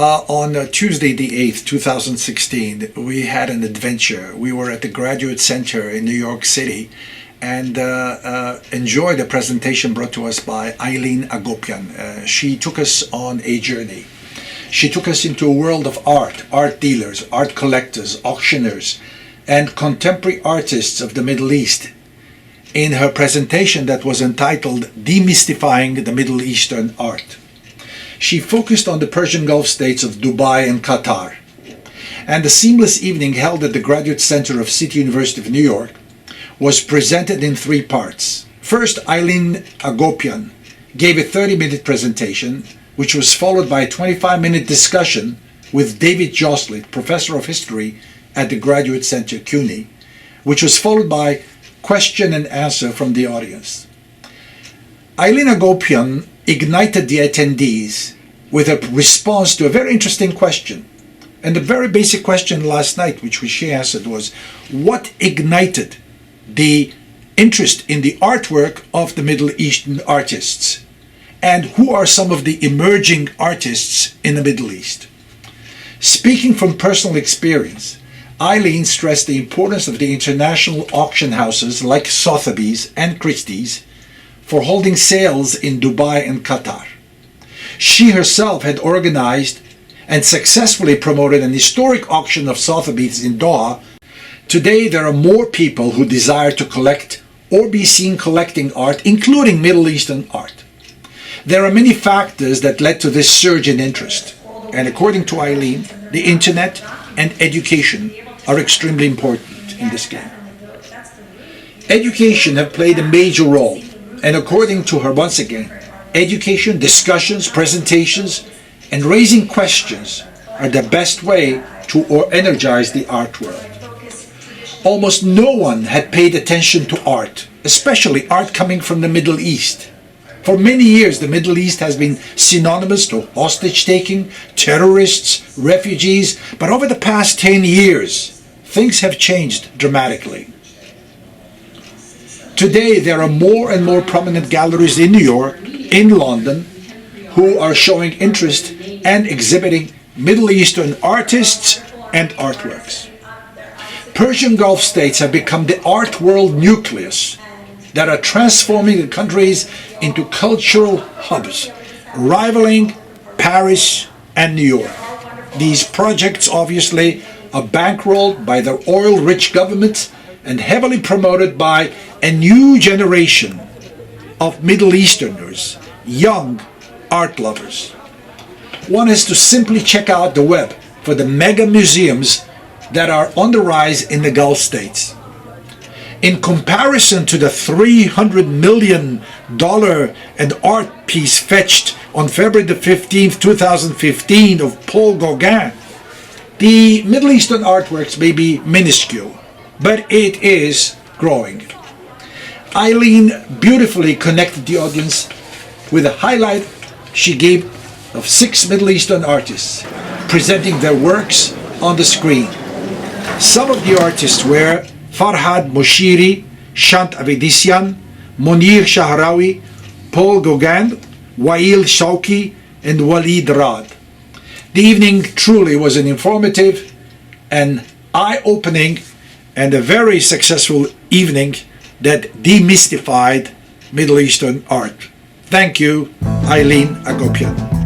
On Tuesday the 8th, 2016, we had an adventure. We were at the Graduate Center in New York City and enjoyed a presentation brought to us by Aileen Agopian. She took us on a journey. She took us into a world of art, art dealers, art collectors, auctioneers, and contemporary artists of the Middle East in her presentation that was entitled Demystifying the Middle Eastern Art. She focused on the Persian Gulf states of Dubai and Qatar. And the seamless evening held at the Graduate Center of City University of New York was presented in three parts. First, Aileen Agopian gave a 30-minute presentation, which was followed by a 25-minute discussion with David Jostlett, professor of history at the Graduate Center, CUNY, which was followed by question and answer from the audience. Aileen Agopian ignited the attendees with a response to a very interesting question. And the very basic question last night, which she answered, was what ignited the interest in the artwork of the Middle Eastern artists? And who are some of the emerging artists in the Middle East? Speaking from personal experience, Aileen stressed the importance of the international auction houses like Sotheby's and Christie's for holding sales in Dubai and Qatar. She herself had organized and successfully promoted an historic auction of Sotheby's in Doha. Today there are more people who desire to collect or be seen collecting art, including Middle Eastern art. There are many factors that led to this surge in interest, and according to Aileen, the internet and education are extremely important in this game. Education have played a major role, and according to her, once again, education, discussions, presentations, and raising questions are the best way to energize the art world. Almost no one had paid attention to art, especially art coming from the Middle East. For many years, the Middle East has been synonymous to hostage-taking, terrorists, refugees, but over the past 10 years, things have changed dramatically. Today, there are more and more prominent galleries in New York, in London, who are showing interest and exhibiting Middle Eastern artists and artworks. Persian Gulf states have become the art world nucleus that are transforming the countries into cultural hubs, rivaling Paris and New York. These projects obviously are bankrolled by their oil-rich governments and heavily promoted by a new generation of Middle Easterners, young art lovers. One has to simply check out the web for the mega museums that are on the rise in the Gulf states. In comparison to the $300 million an art piece fetched on February the 15th, 2015 of Paul Gauguin, the Middle Eastern artworks may be minuscule, but it is growing. Aileen beautifully connected the audience with a highlight she gave of 6 Middle Eastern artists presenting their works on the screen. Some of the artists were Farhad Moshiri, Shant Avedisian, Monir Shahrawi, Paul Gauguin, Wael Shawki, and Walid Rad. The evening truly was an informative and eye-opening and a very successful evening that demystified Middle Eastern art. Thank you, Aileen Agopian.